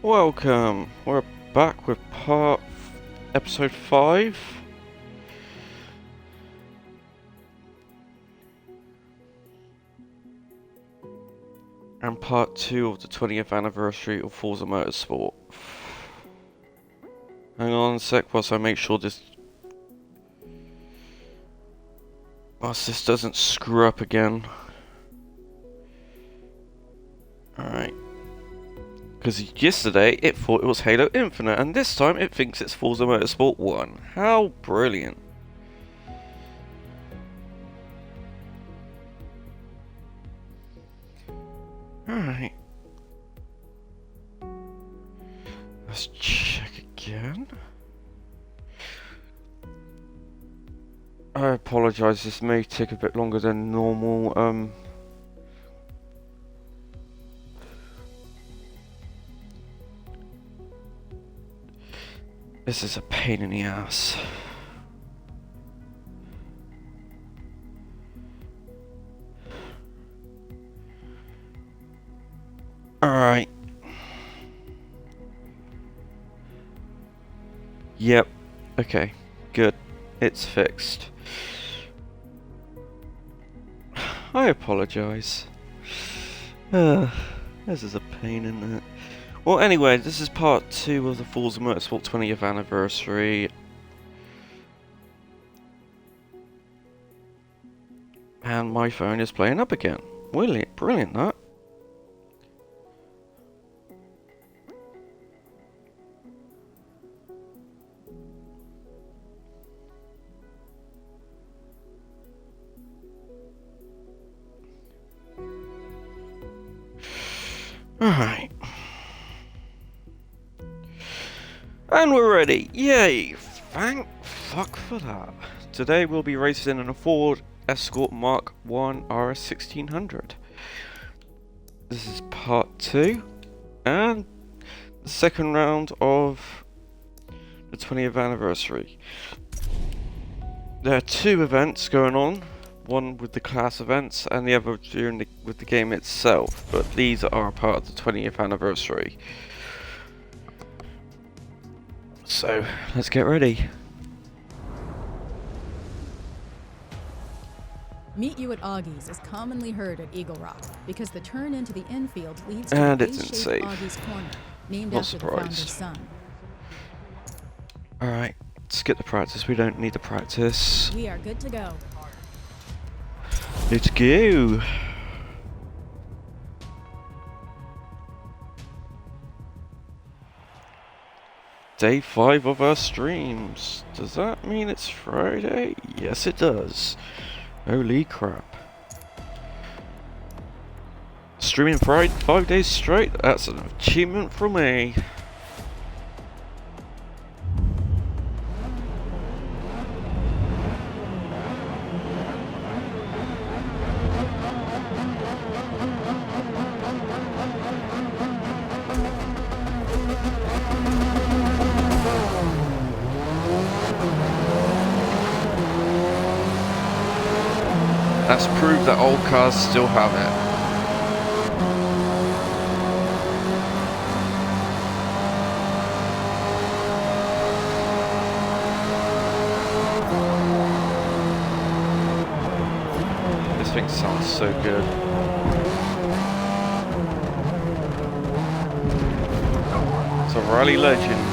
Welcome. We're back with episode 5. And part 2 of the 20th anniversary of Forza Motorsport. Hang on a sec whilst I make sure this doesn't screw up again. Alright. Because yesterday it thought it was Halo Infinite, and this time it thinks it's Forza Motorsport 1. How brilliant. Alright. Let's check again. I apologise, this may take a bit longer than normal. This is a pain in the ass. Alright. Yep. Okay. Good. It's fixed. I apologise. This is a pain, isn't it? Well, anyway, this is part 2 of the Forza Motorsport 20th anniversary. And my phone is playing up again. Brilliant, brilliant that. Alright. And we're ready. Yay! Thank fuck for that. Today we'll be racing in a Ford Escort Mark 1 RS1600. This is part 2 and the second round of the 20th anniversary. There are 2 events going on. One with the class events and the other with the game itself, but these are part of the 20th anniversary. So let's get ready. Meet you at Augie's is commonly heard at Eagle Rock because the turn into the infield leads to And the it didn't base-shaped save. Augie's Corner, named Not after the surprised. founder's son. Alright, skip the practice. We don't need the practice. We are good to go. Let's go. Day 5 of our streams. Does that mean it's Friday? Yes, it does. Holy crap. Streaming Friday 5 days straight? That's an achievement for me. That's proof that old cars still have it. This thing sounds so good. It's a rally legend.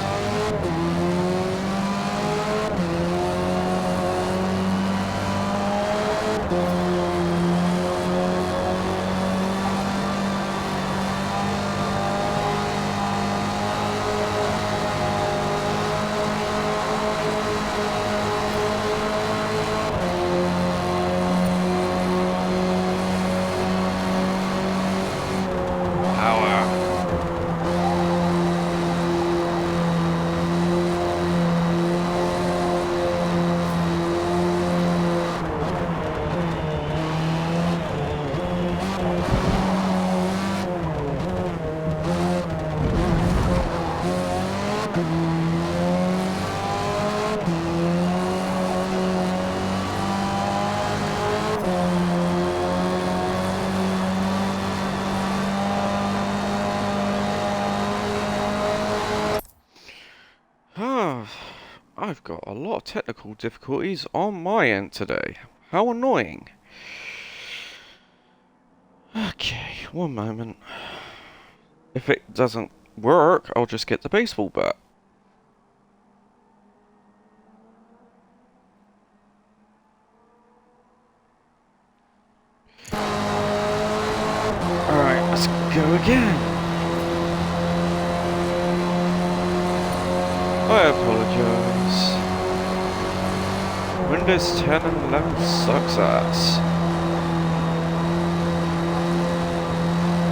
I've got a lot of technical difficulties on my end today. How annoying. Okay, one moment. If it doesn't work, I'll just get the baseball bat. Alright, let's go again. I apologize. Windows 10 and 11 sucks ass.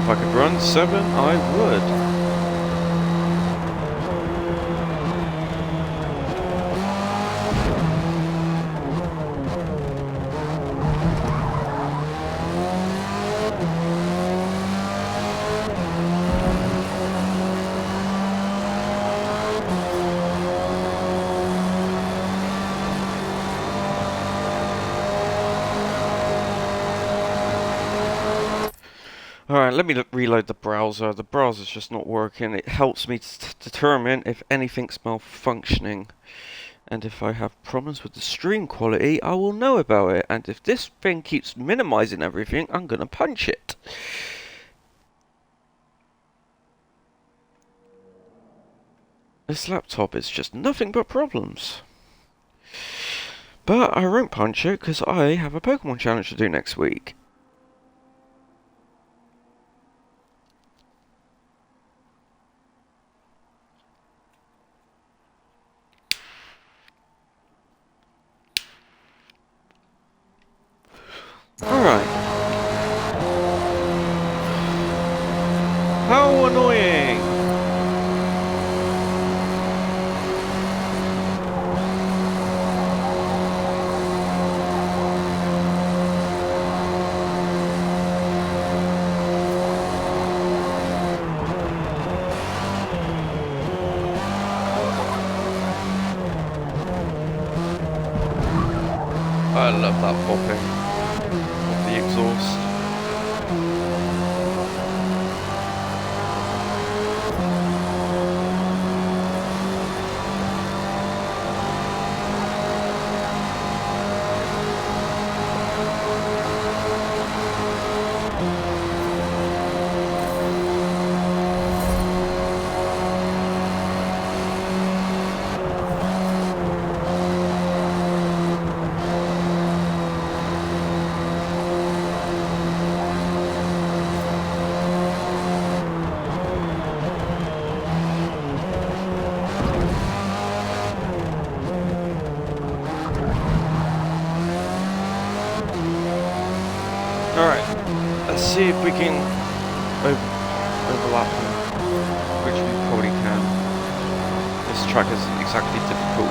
If I could run 7, I would. Alright, let me reload the browser. The browser's just not working. It helps me to determine if anything's malfunctioning. And if I have problems with the stream quality, I will know about it. And if this thing keeps minimizing everything, I'm gonna punch it. This laptop is just nothing but problems. But I won't punch it because I have a Pokemon challenge to do next week. Alright. How annoying! I love that popping of the exhaust. Alright, let's see if we can overlap them, which we probably can. This track isn't exactly difficult.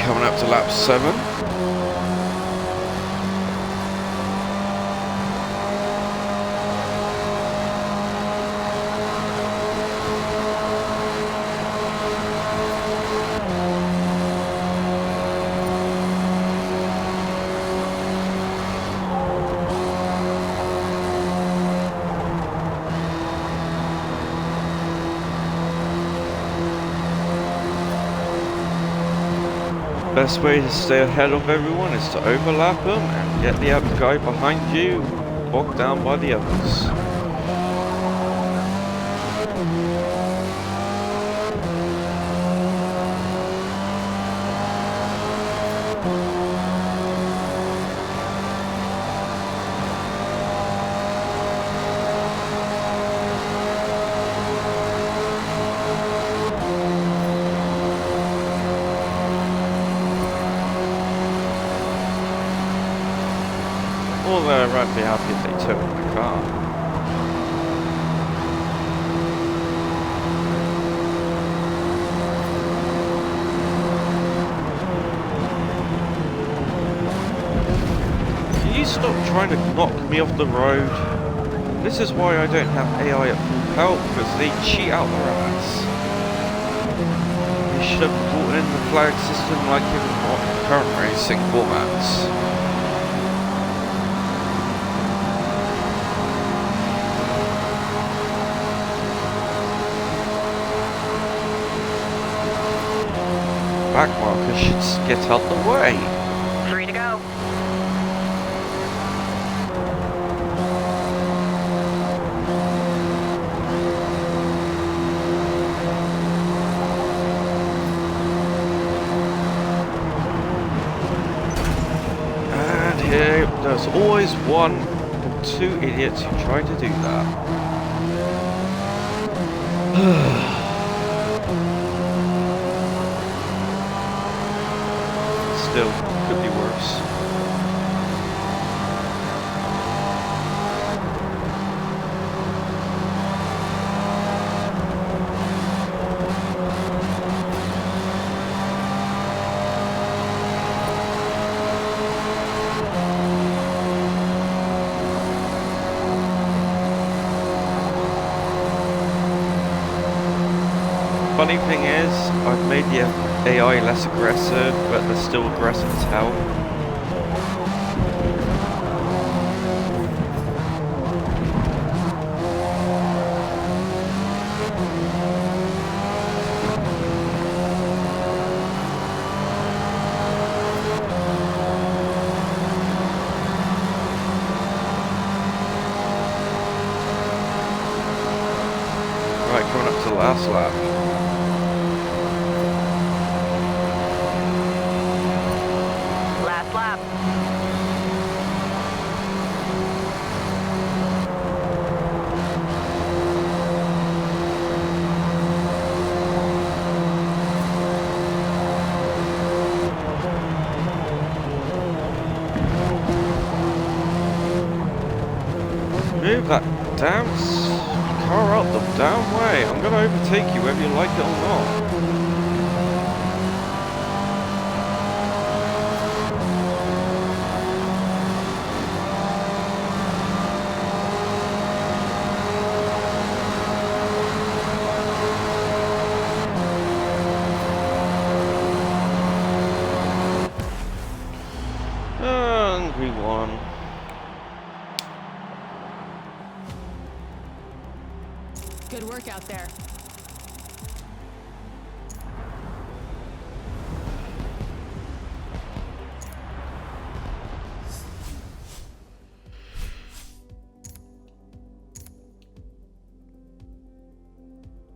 Coming up to lap 7. Best way to stay ahead of everyone is to overlap them and get the other guy behind you bogged down by the others. Although I'd be happy if they took my car. Can you stop trying to knock me off the road? This is why I don't have AI at full pelt, because they cheat out their ass. They should have brought in the flag system like in current racing formats. Back marker should get out the way. Free to go. And here, there's always one or two idiots who try to do that. Still, could be worse. Funny thing is, I've made the AI less aggressive, but they're still aggressive as hell. Right, coming up to the last lap. Last lap. Move that damn car out the damn way. I'm gonna overtake you whether you like it or not. And we won. Good work out there.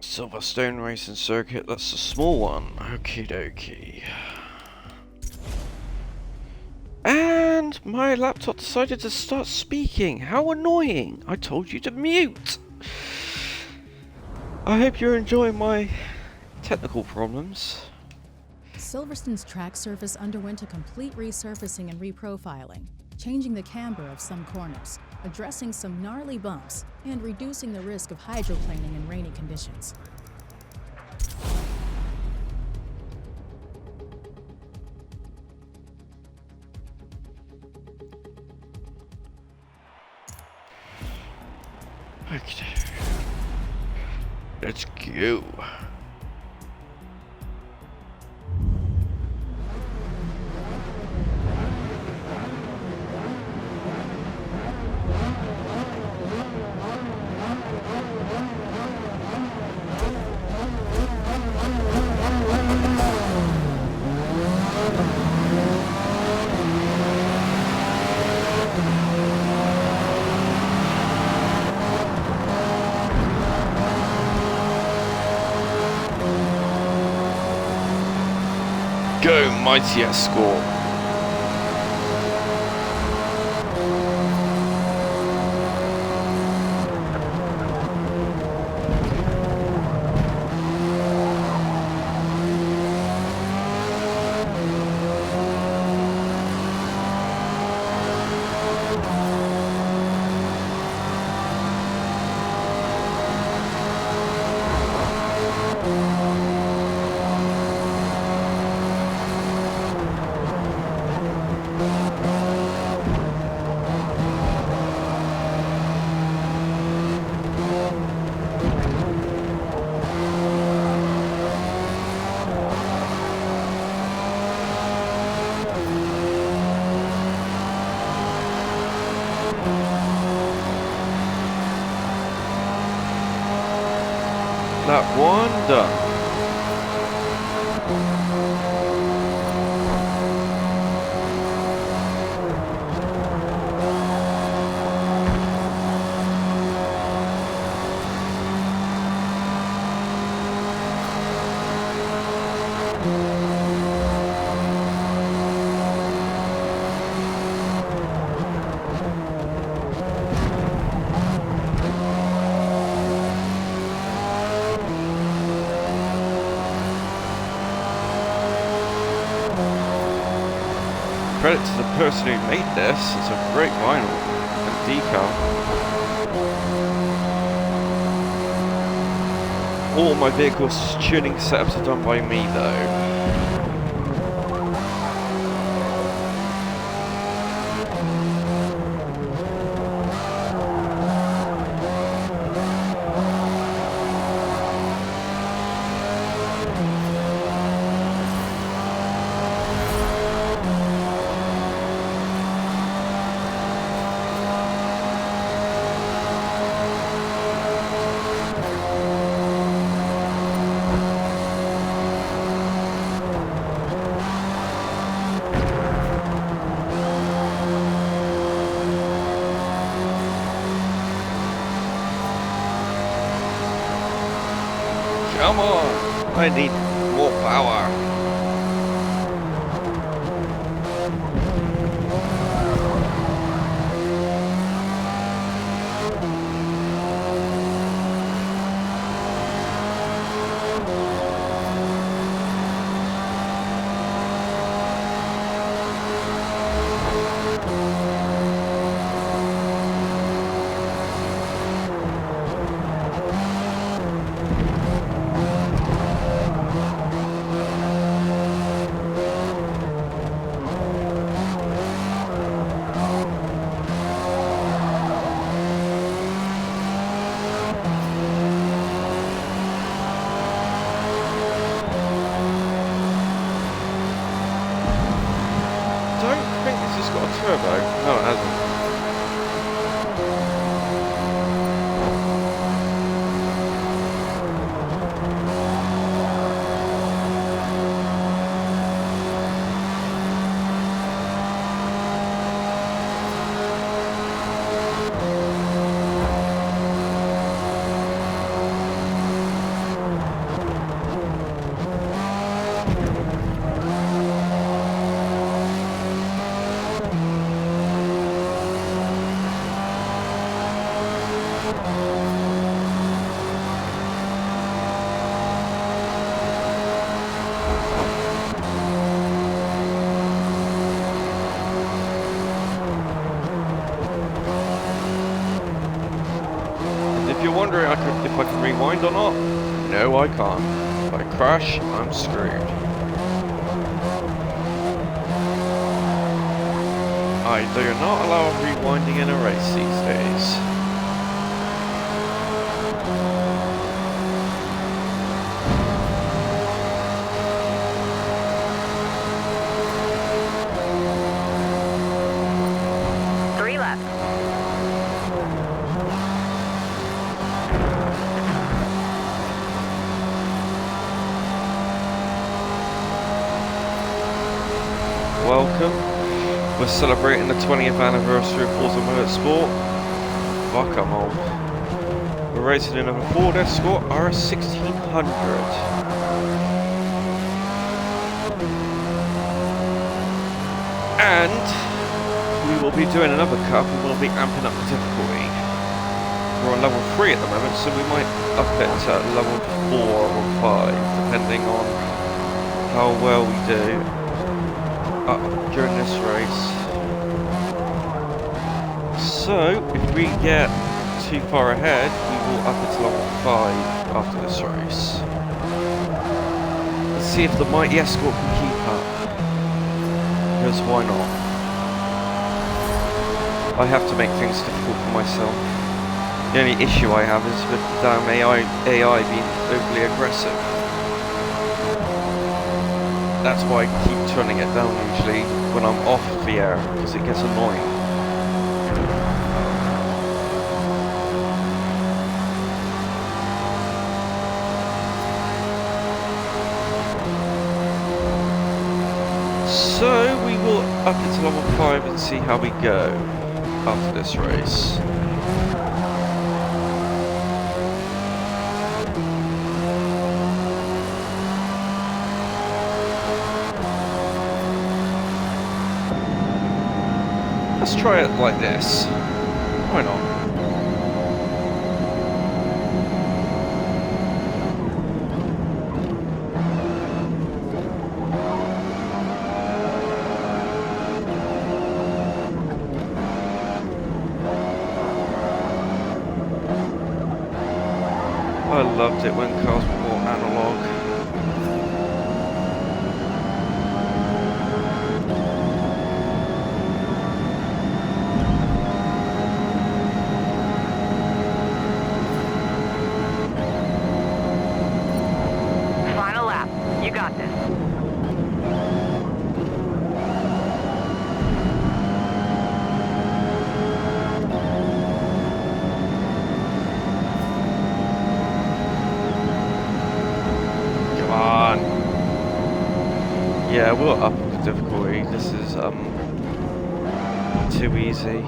Silverstone Racing Circuit, that's a small one. Okie dokie. And my laptop decided to start speaking. How annoying! I told you to mute! I hope you're enjoying my technical problems. Silverstone's track surface underwent a complete resurfacing and reprofiling, changing the camber of some corners, addressing some gnarly bumps, and reducing the risk of hydroplaning in rainy conditions. Okay. Let's go. Go, mighty Escort. that one done. Credit to the person who made this. It's a great vinyl and decal. All my vehicle's tuning setups are done by me though. Come on, I need more power. Turbo? No, it hasn't. If you're wondering if I can rewind or not, no I can't. If I crash, I'm screwed. I do not allow rewinding in a race these days. Welcome. We're celebrating the 20th anniversary of Forza Motorsport. Fuck, I'm old. We're racing in a Ford Escort RS1600. And we will be doing another cup and we'll be amping up the difficulty. We're on level 3 at the moment, so we might up it to level 4 or 5, depending on how well we do during this race. So, if we get too far ahead, we will up it to level 5 after this race. Let's see if the mighty Escort can keep up. Because why not? I have to make things difficult for myself. The only issue I have is with the damn AI being overly aggressive. That's why I keep turning it down usually when I'm off the air, because it gets annoying. will up it to level 5 and see how we go after this race. Let's try it like this. Why not? I loved it when cars were more analog. Final lap. You got this. Come on. Yeah, we'll up the difficulty. This is too easy.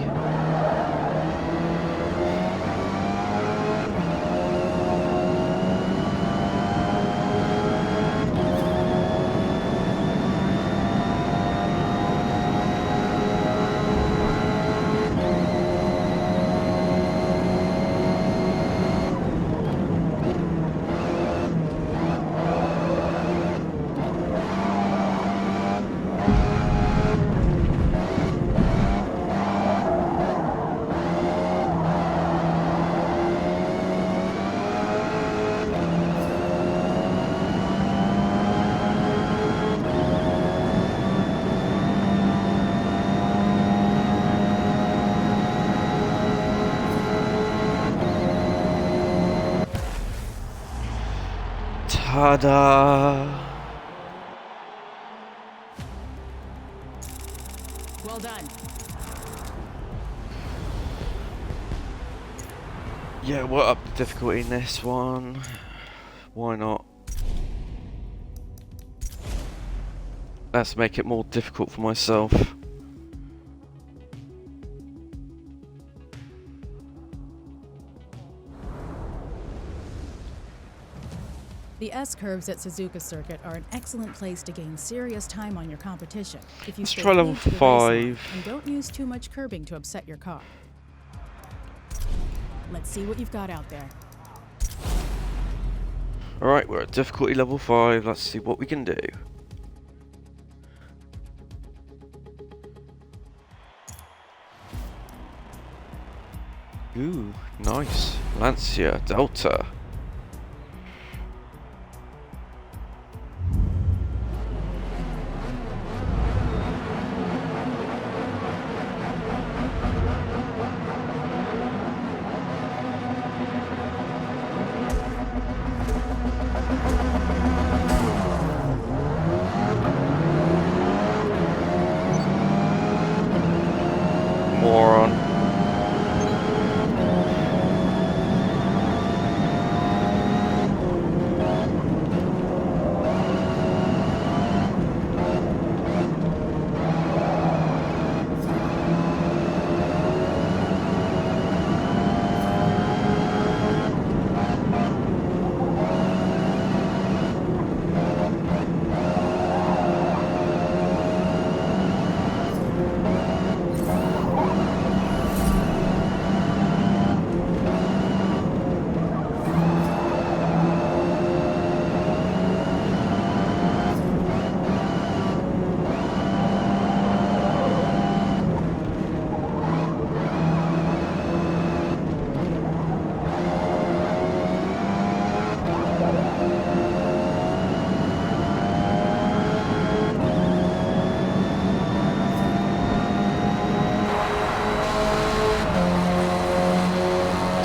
Ta-da! Well done. Yeah, we'll up the difficulty in this one. Why not? Let's make it more difficult for myself. The S-curves at Suzuka Circuit are an excellent place to gain serious time on your competition if you Let's stay try level glued to the race line 5. and don't use too much curbing to upset your car. Let's see what you've got out there. Alright, we're at difficulty level 5. Let's see what we can do. Ooh, nice. Lancia Delta. Moron.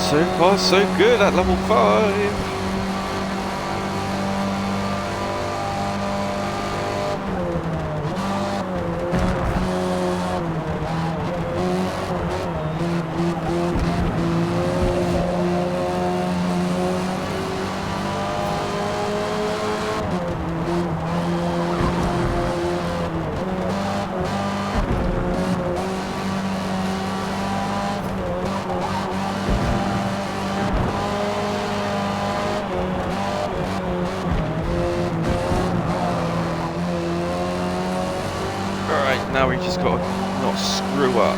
So far, so good at level 5. just got to not screw up.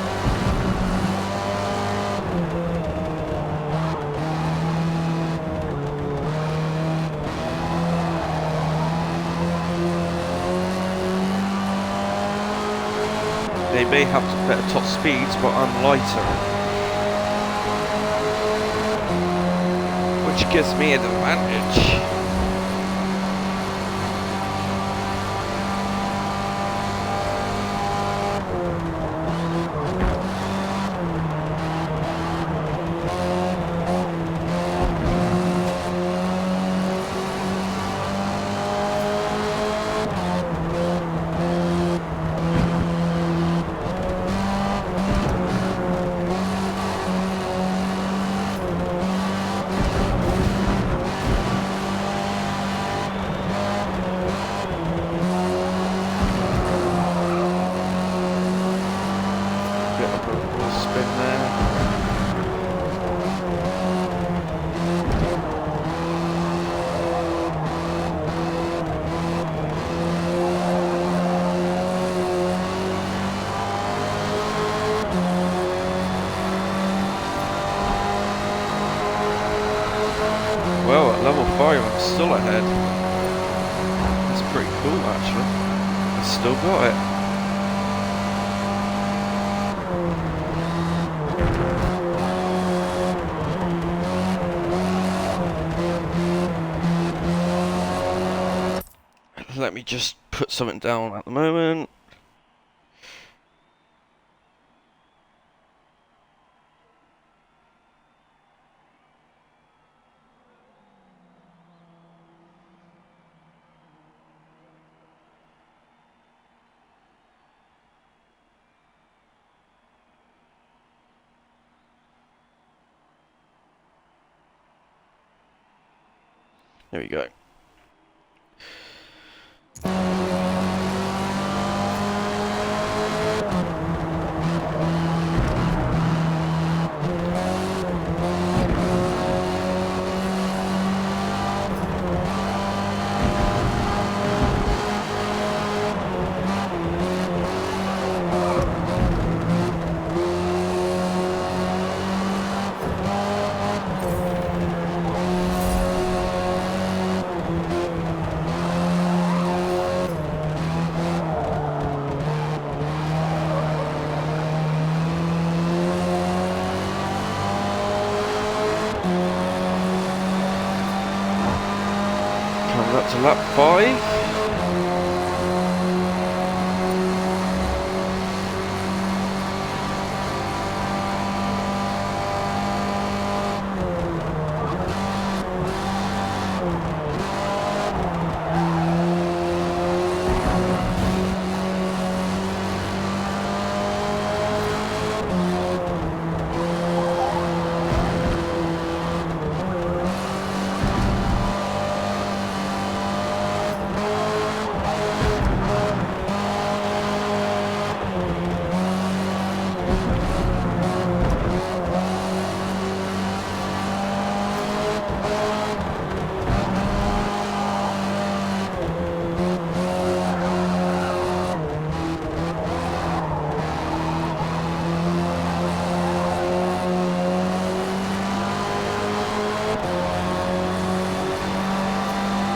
They may have better top speeds, but I'm lighter, which gives me an advantage. Well, at level 5 I'm still ahead. That's pretty cool actually. I still got it. Let me just put something down at the moment. There we go. Coming up to lap 5.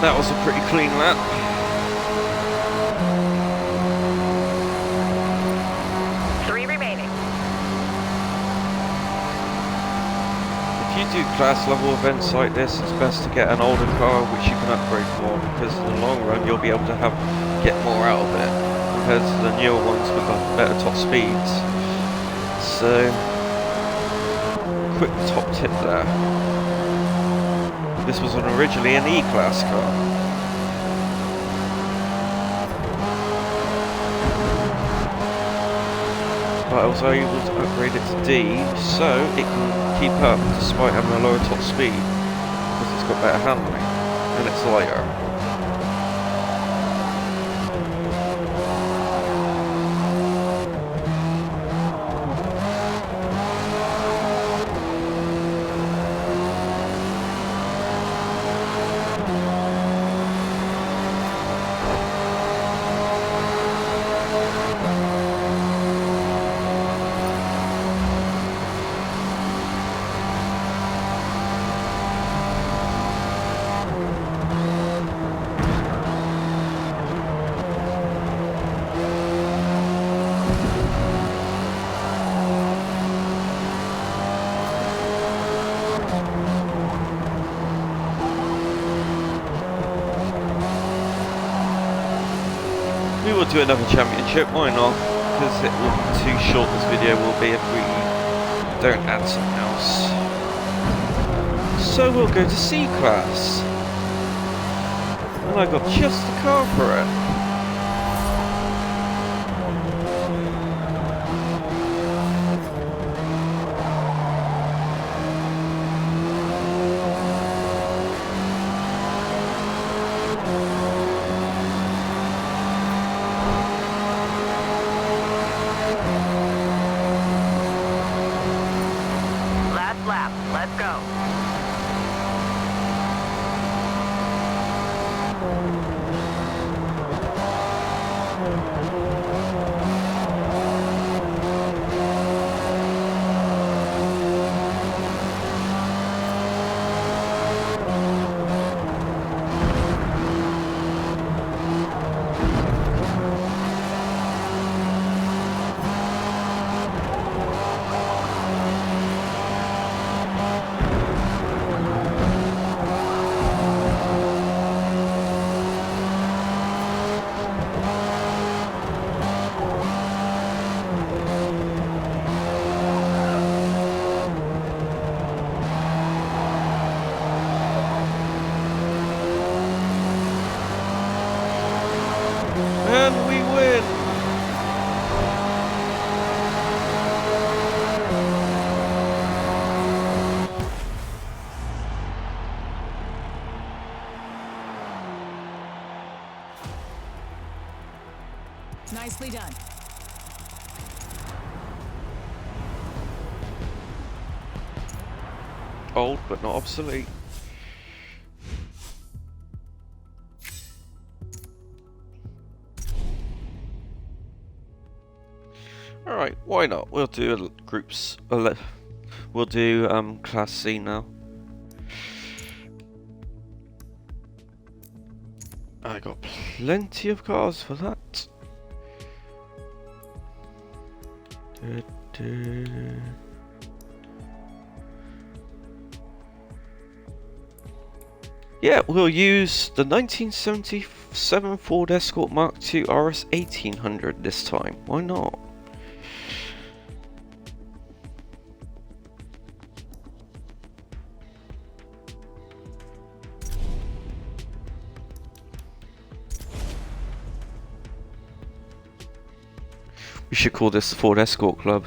That was a pretty clean lap. Three remaining. If you do class level events like this, it's best to get an older car which you can upgrade more, because in the long run you'll be able to get more out of it compared to the newer ones with the better top speeds. So, quick top tip there. This was originally an E-Class car. But I was able to upgrade it to D, so it can keep up despite having a lower top speed, because it's got better handling, and it's lighter. We will do another championship, why not? Because it will be too short, this video will be, if we don't add something else. So we'll go to C class. And I got just the car for it. Last lap. Let's go. And we win! Nicely done. Old but not obsolete. Alright, why not? We'll do groups. We'll do Class C now. I got plenty of cars for that. Yeah, we'll use the 1977 Ford Escort Mark II RS1800 this time. Why not? We should call this the Ford Escort Club.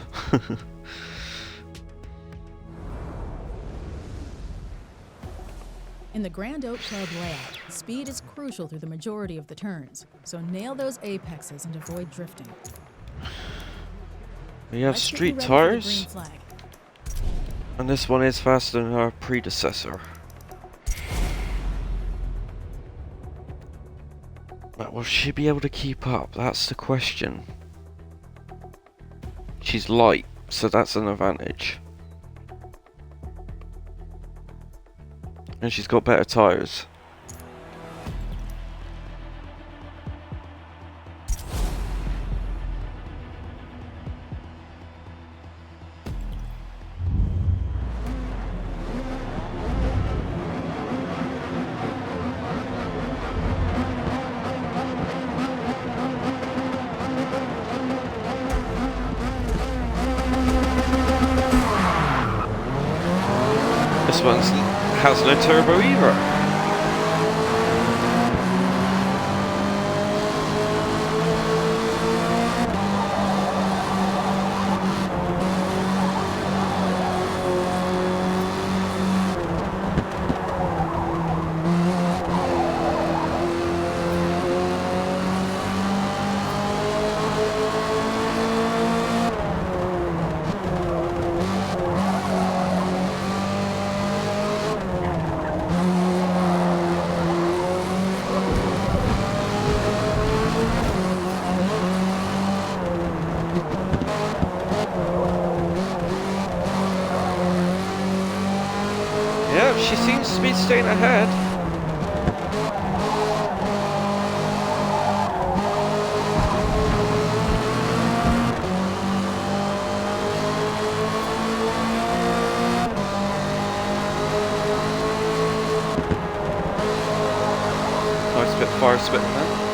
In the Grand Oak Club layout, speed is crucial through the majority of the turns, so nail those apexes and avoid drifting. We have Let's get you street ready for the green tires, flag. and this one is faster than our predecessor. But will she be able to keep up? That's the question. She's light, so that's an advantage. And she's got better tires. This one has no turbo either. Yeah, she seems to be staying ahead. fire spitting there.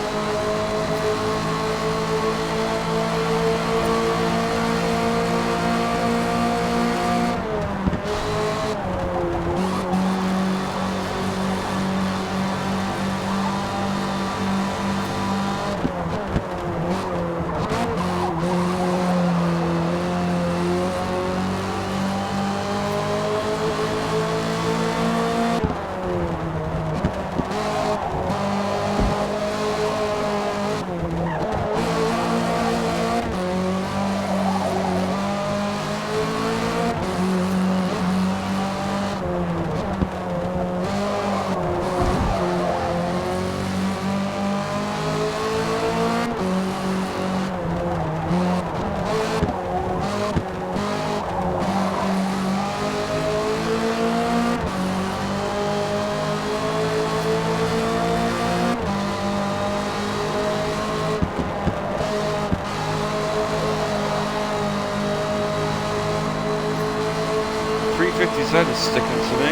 Z is sticking to me.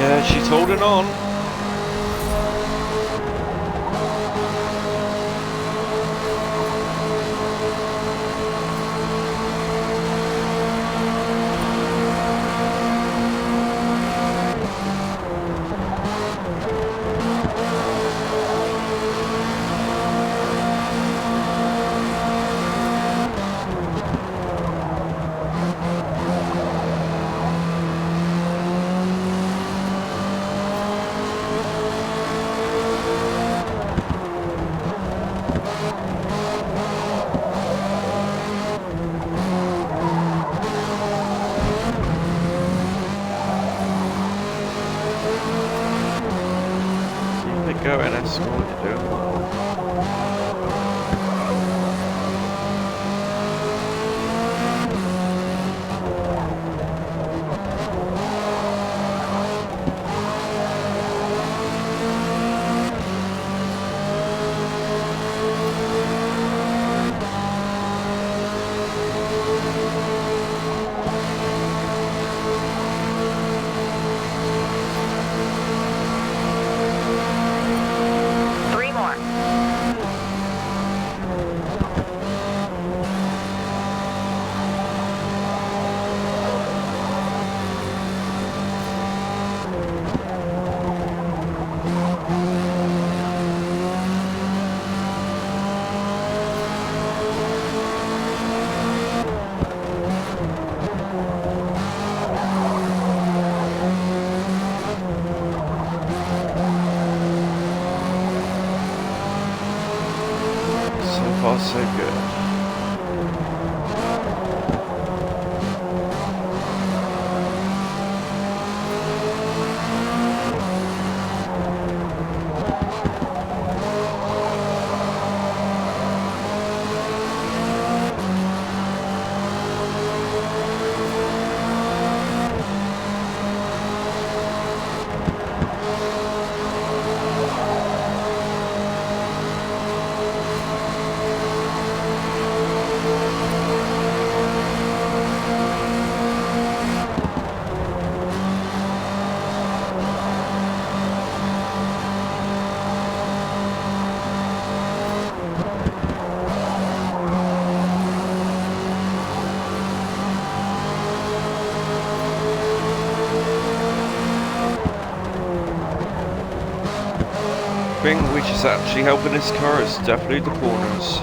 Yeah, she's holding on. Go and escort to do. So far, so good. Thing which is actually helping this car is definitely the corners.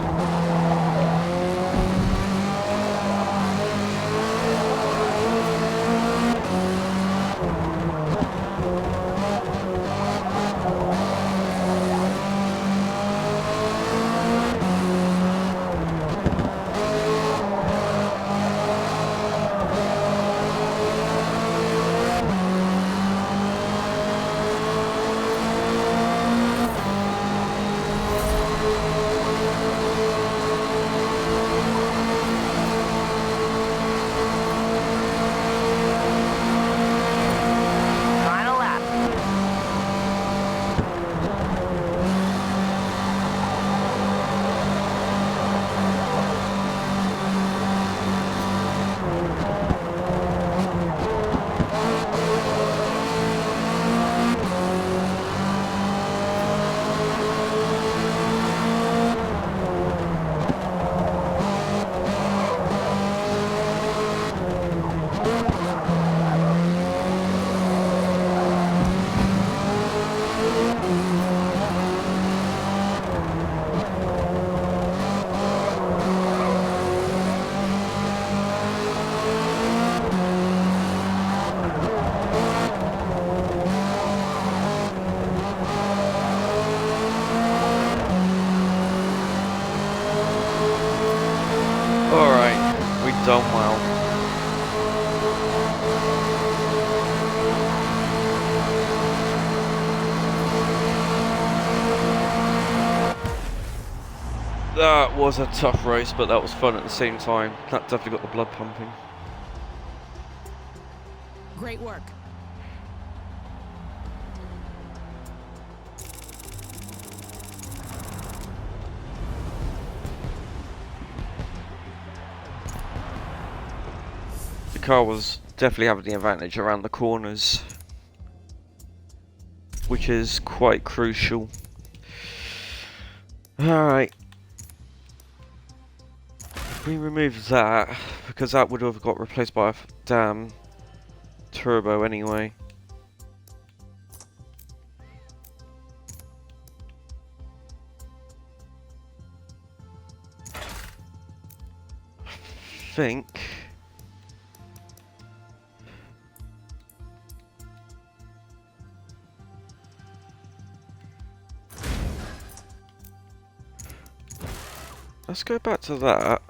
That was a tough race, but that was fun at the same time. That definitely got the blood pumping. Great work. The car was definitely having the advantage around the corners, which is quite crucial. Alright. We remove that, because that would have got replaced by a damn turbo anyway. I think let's go back to that.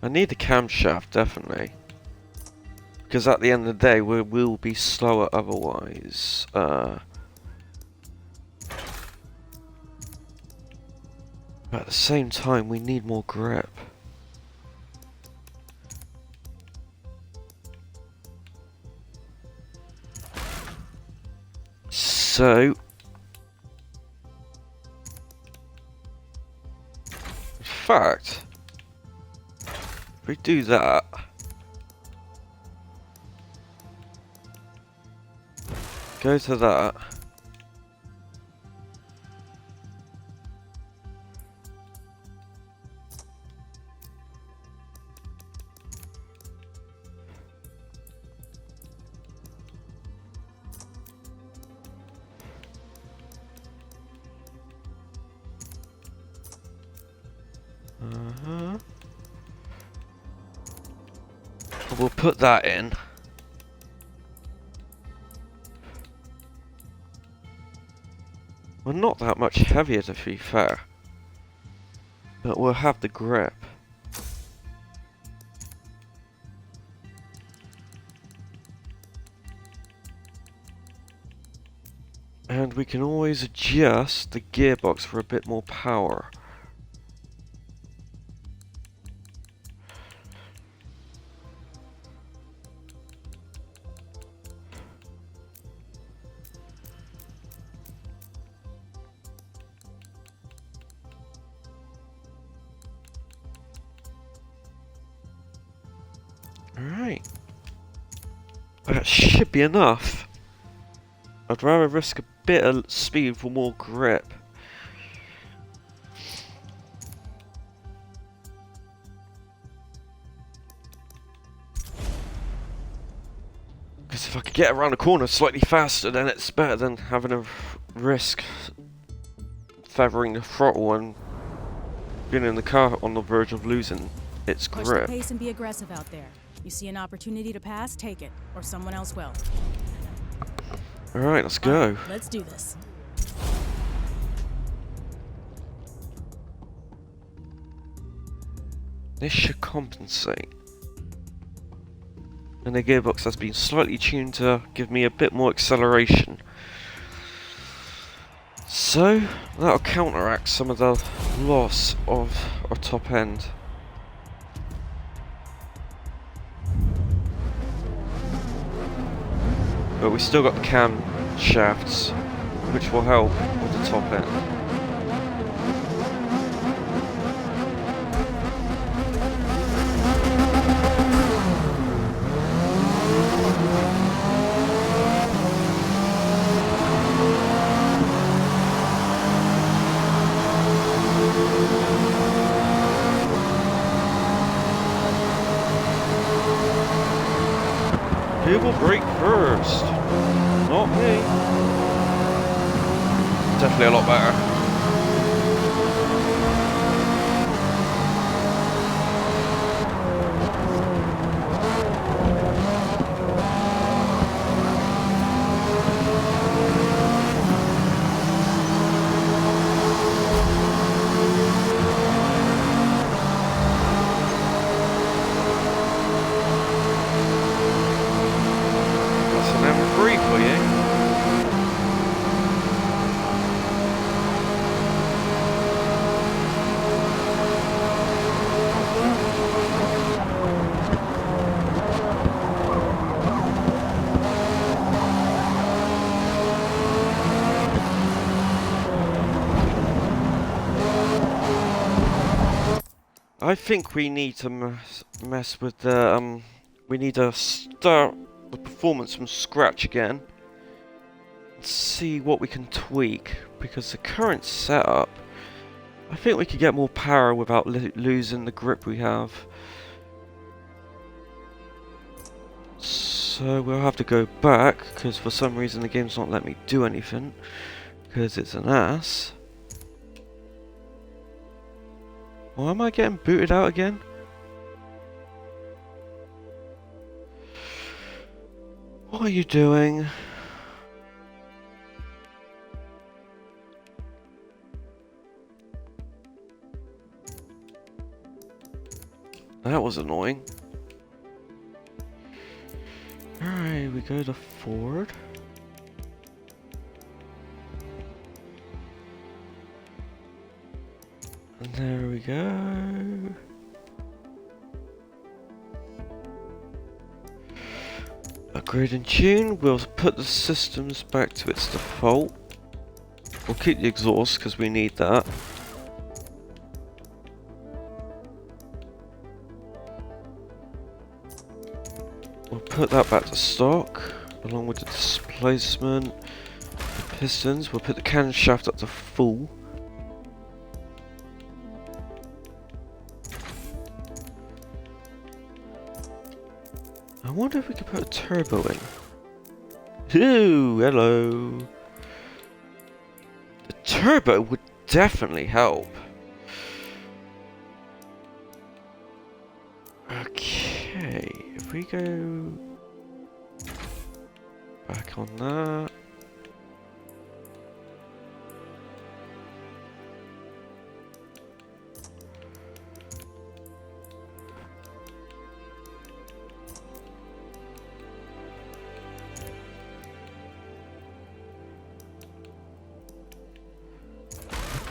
I need the camshaft, definitely. Because at the end of the day, we will be slower otherwise. But at the same time, we need more grip. So, in fact, if we do that, go to that. We'll put that in. We're not that much heavier, to be fair, but we'll have the grip. And we can always adjust the gearbox for a bit more power. Alright. That should be enough. I'd rather risk a bit of speed for more grip. Because if I could get around the corner slightly faster, then it's better than having a risk feathering the throttle and being in the car on the verge of losing its Push the grip. pace and be aggressive out there. You see an opportunity to pass, take it, or someone else will. Alright, let's go. Let's do this. This should compensate. And the gearbox has been slightly tuned to give me a bit more acceleration. So, that'll counteract some of the loss of our top end. But we still got the cam shafts, which will help with the top end. Who will brake first? Not me. Definitely a lot better. I think we need to mess with the, we need to start the performance from scratch again. And see what we can tweak, because the current setup, I think we could get more power without losing the grip we have. So we'll have to go back, because for some reason the game's not letting me do anything, because it's an ass. Why am I getting booted out again? What are you doing? That was annoying. Alright, we go to Ford. And there we go. Upgrade and tune. We'll put the systems back to its default. We'll keep the exhaust because we need that. We'll put that back to stock, along with the displacement, the pistons. We'll put the camshaft up to full. I wonder if we could put a turbo in. Ooh, hello. The turbo would definitely help. Okay, if we go back on that.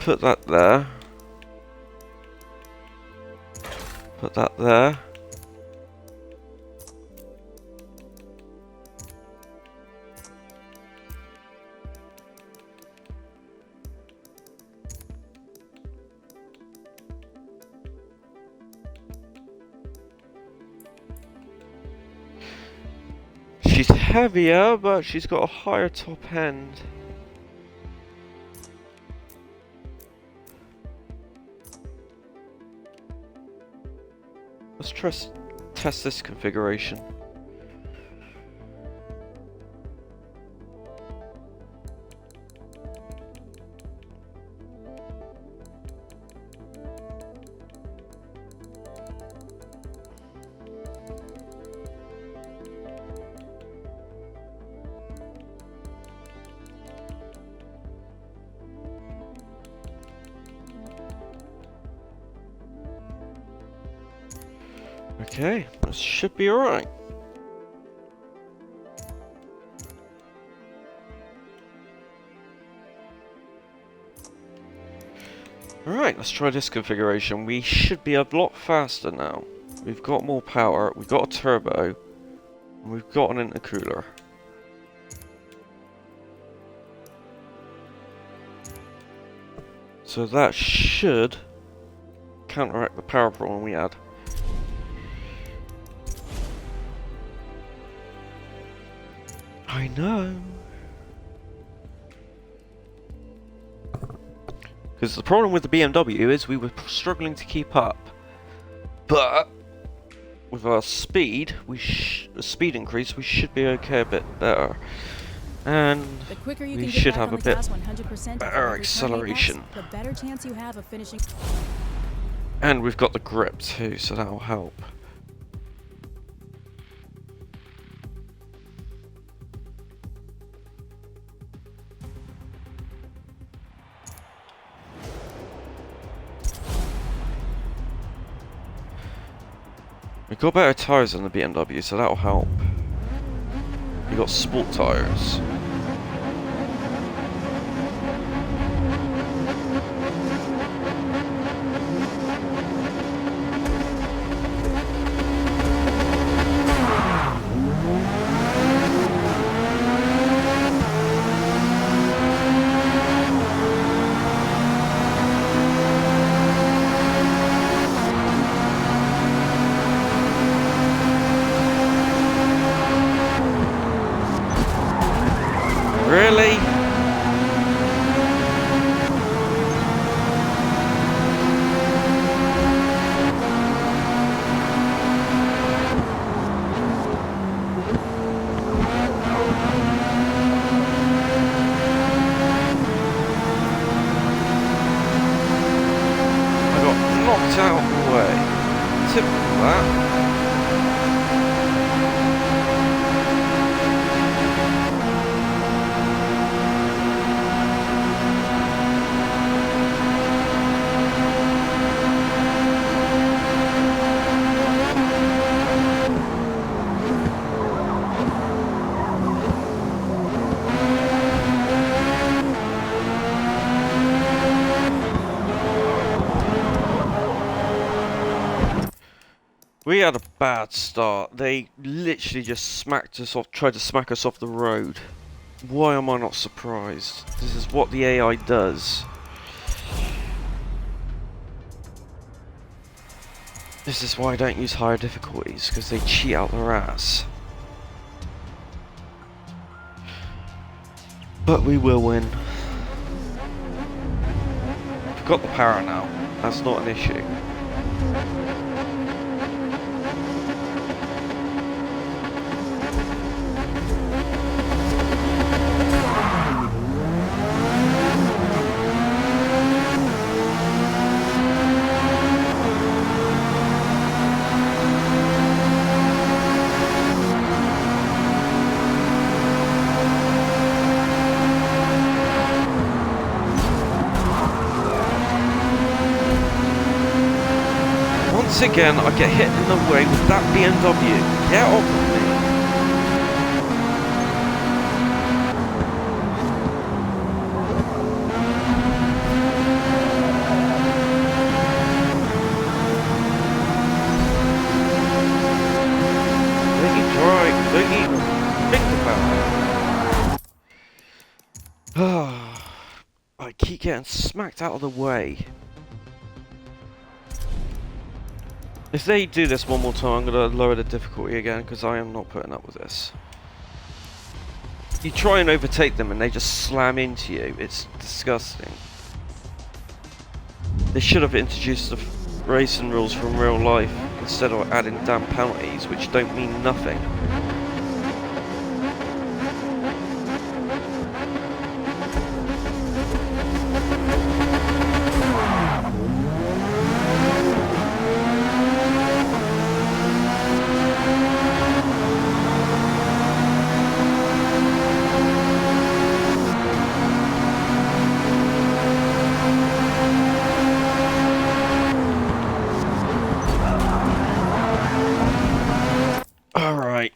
Put that there. Put that there. She's heavier, but she's got a higher top end. Let's test this configuration. Okay, this should be alright. Alright, let's try this configuration. We should be a lot faster now. We've got more power, we've got a turbo, and we've got an intercooler. So that should counteract the power problem we had. I know. Because the problem with the BMW is we were struggling to keep up. But with our speed, the speed increase, we should be okay a bit better. And we should have a bit better acceleration. The better chance you have of finishing. And we've got the grip too, so that'll help. We've got better tyres than the BMW, so that'll help. We've got sport tyres. We had a bad start. They literally just smacked us off, tried to smack us off the road. Why am I not surprised? This is what the AI does. This is why I don't use higher difficulties, because they cheat out their ass. But we will win. We've got the power now. That's not an issue. Once again, I get hit in the way with that BMW. Get off of me. Don't you try, don't you think about it. I keep getting smacked out of the way. If they do this one more time, I'm going to lower the difficulty again, because I am not putting up with this. You try and overtake them and they just slam into you. It's disgusting. They should have introduced the racing rules from real life instead of adding damn penalties, which don't mean nothing. Alright,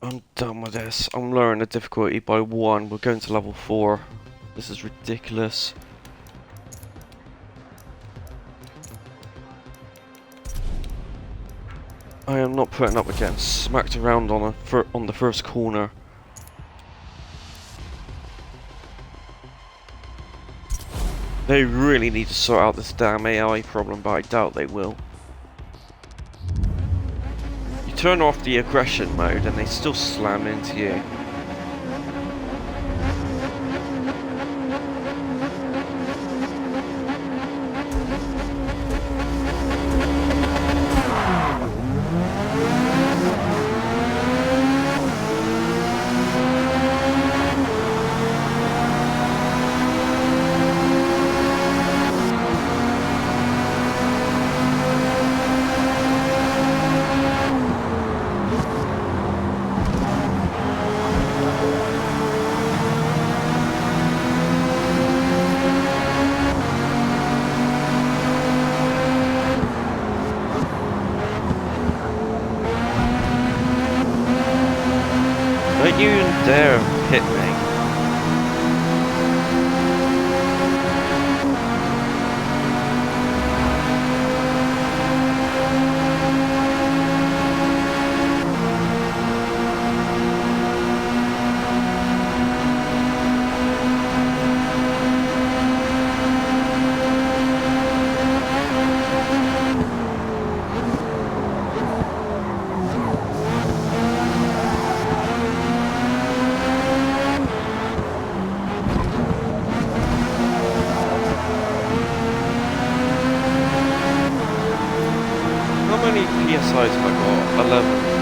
I'm done with this. I'm lowering the difficulty by 1. We're going to level 4. This is ridiculous. I am not putting up with getting smacked around on the first corner. They really need to sort out this damn AI problem, but I doubt they will. Turn off the aggression mode and they still slam into you. Don't you dare hit me. How many PSIs have I got? 11.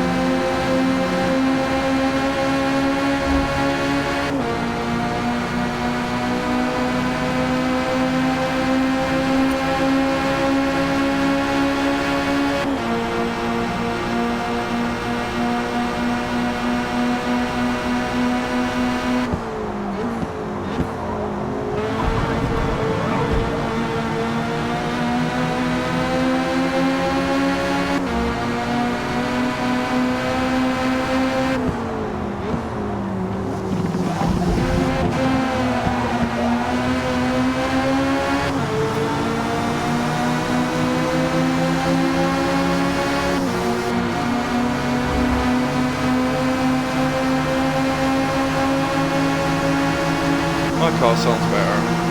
my car sounds better.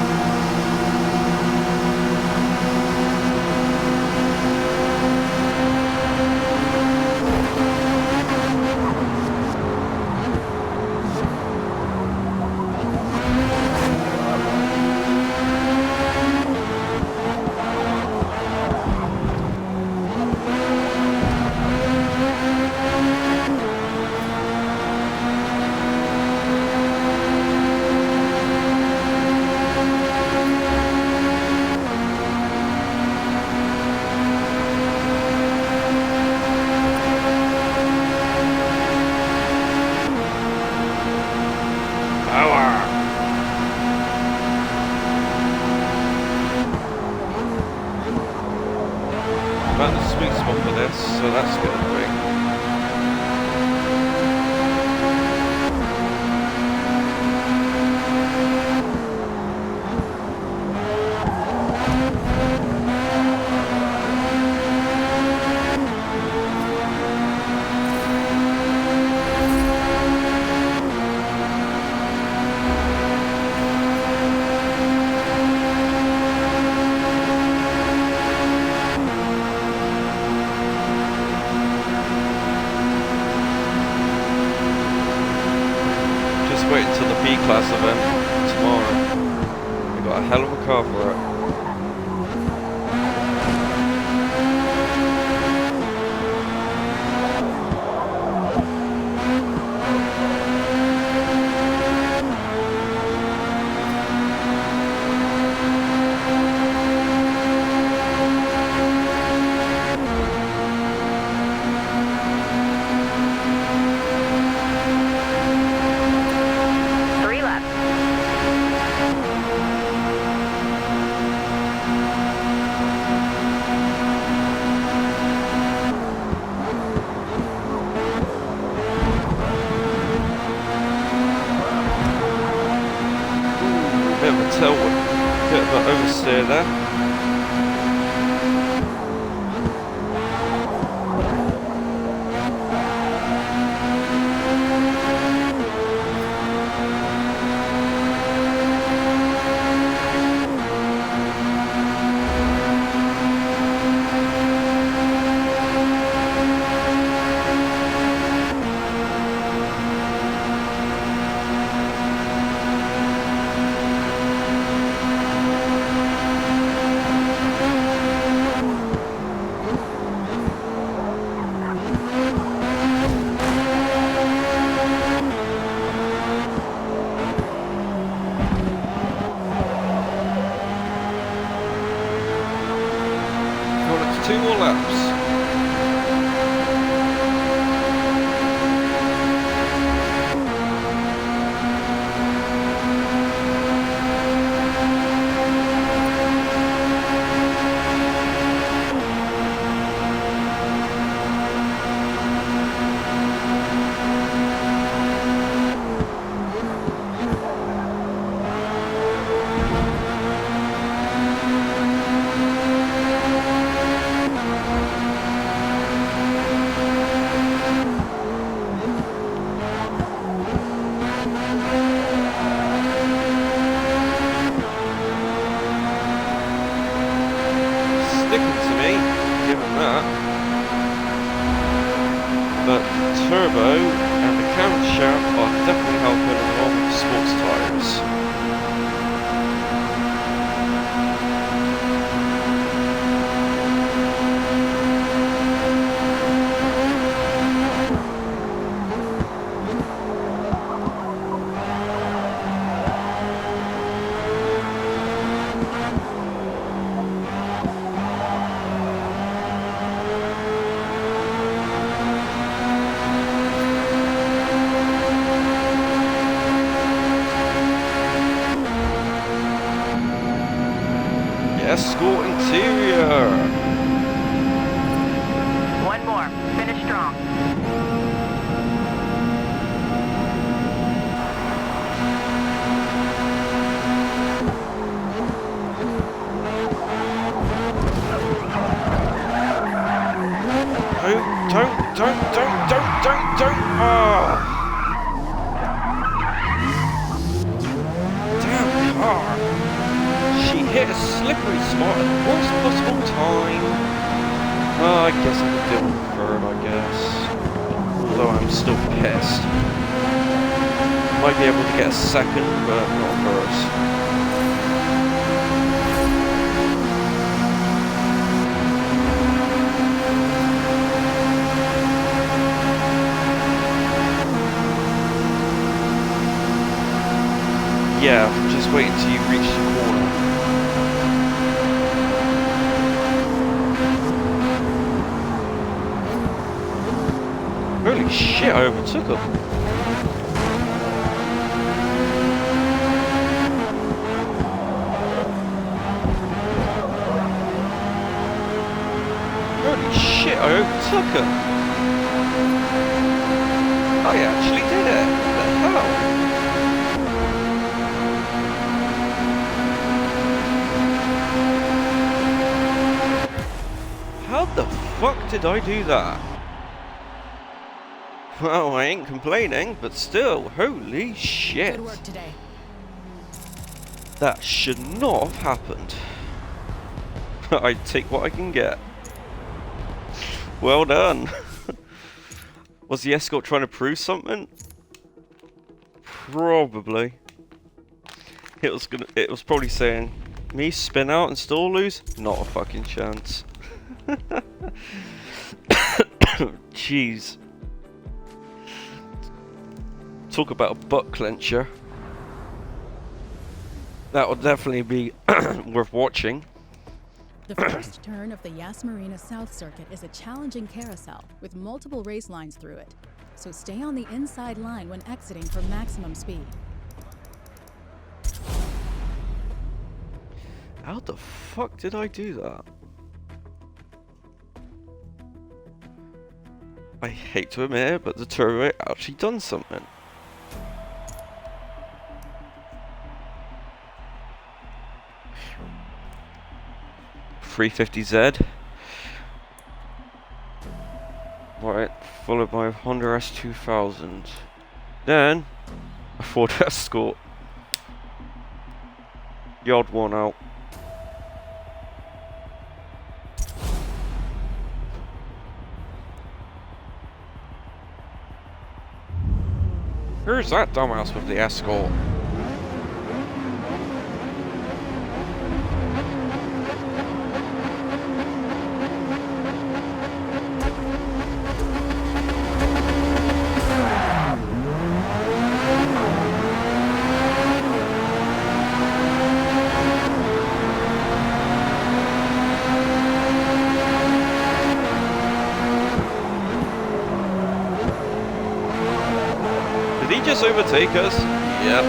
Found the sweet spot for this, so that's good. Wait until the B-Class event tomorrow. We've got a hell of a car for it. Bit of an oversteer there. Two more laps. But turbo and the camshaft are definitely helping along with the sports tyres. Escort interior. One more. Finish strong. Don't. Oh. Damn. hit a slippery spot at the worst possible time. I guess I could do it third, I guess. Although I'm still pissed. Might be able to get a second, but not first. Yeah, just wait until you reach the corner. Holy shit, I overtook him. Holy shit, I overtook him. I actually did it. What the hell? How the fuck did I do that? Well, I ain't complaining, but still, holy shit. Good work today. That should not have happened. I take what I can get. Well done. Was the Escort trying to prove something? Probably. It was probably saying, me spin out and still lose? Not a fucking chance. Jeez. Talk about a butt clencher. That would definitely be worth watching. The first turn of the Yas Marina South Circuit is a challenging carousel with multiple race lines through it. So stay on the inside line when exiting for maximum speed. How the fuck did I do that? I hate to admit it, but the turbo actually done something. .350Z. Right, followed by a Honda S2000. Then, a Ford Escort. The odd one out. Who's that dumbass with the Escort? Did he just overtake us? Yep.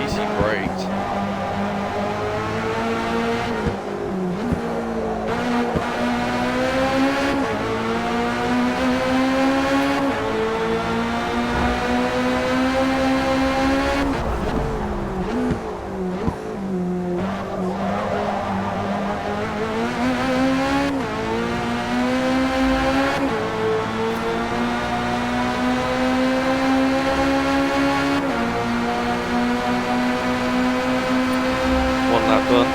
Easy braked. One lap done.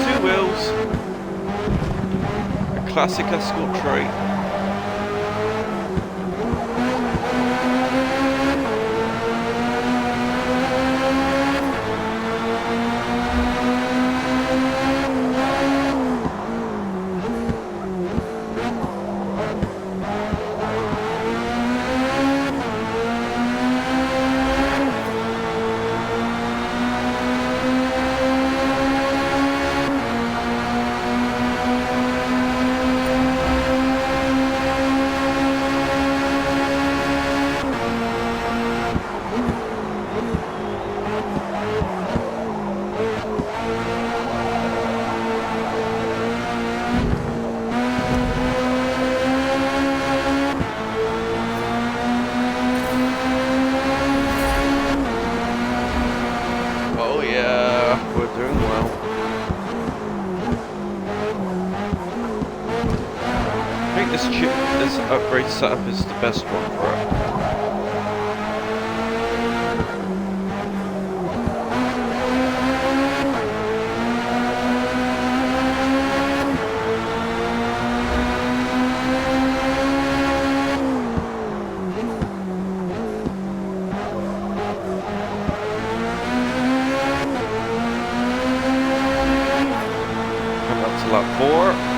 Two wheels. A classic Escort trait. this upgrade setup is the best one for it. Come up to lap 4.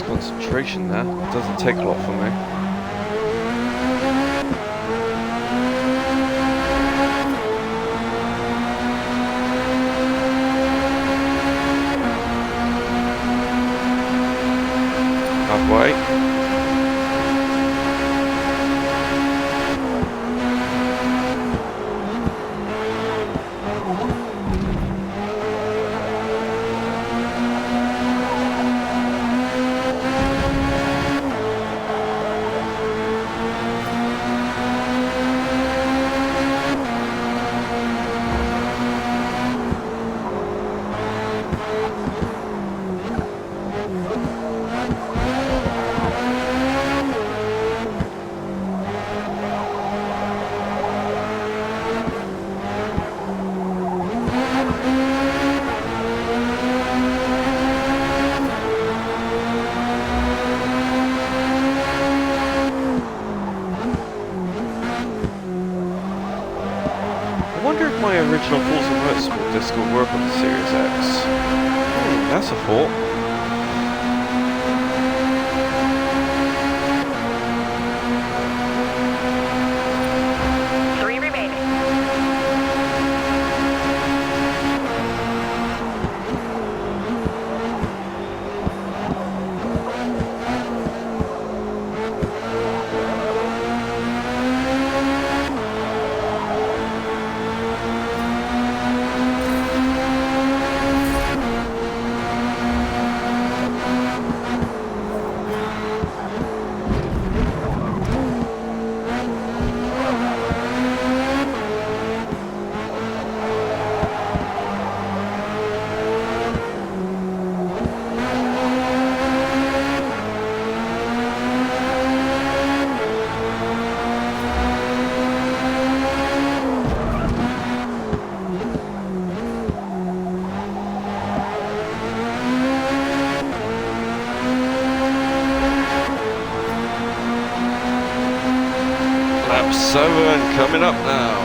Concentration there. It doesn't take a lot for me. Halfway. I wonder if my original Forza Motorsport disc will work on the Series X. That's a thought. 3 remaining. Lap 7 coming up now.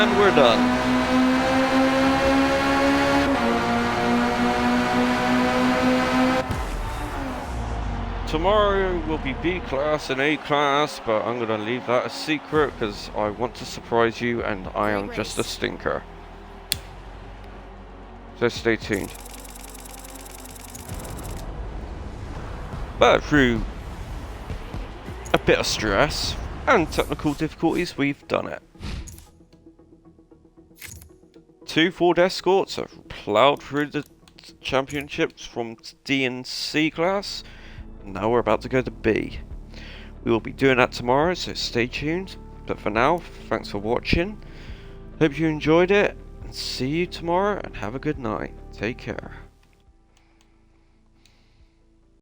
And we're done. Tomorrow will be B class and A class, but I'm going to leave that a secret because I want to surprise you and I am just a stinker. So stay tuned. But through a bit of stress and technical difficulties, we've done it. 2 Ford Escorts have ploughed through the championships from D and C class. Now we're about to go to B. We will be doing that tomorrow, so stay tuned. But for now, thanks for watching. Hope you enjoyed it, and see you tomorrow, and have a good night. Take care.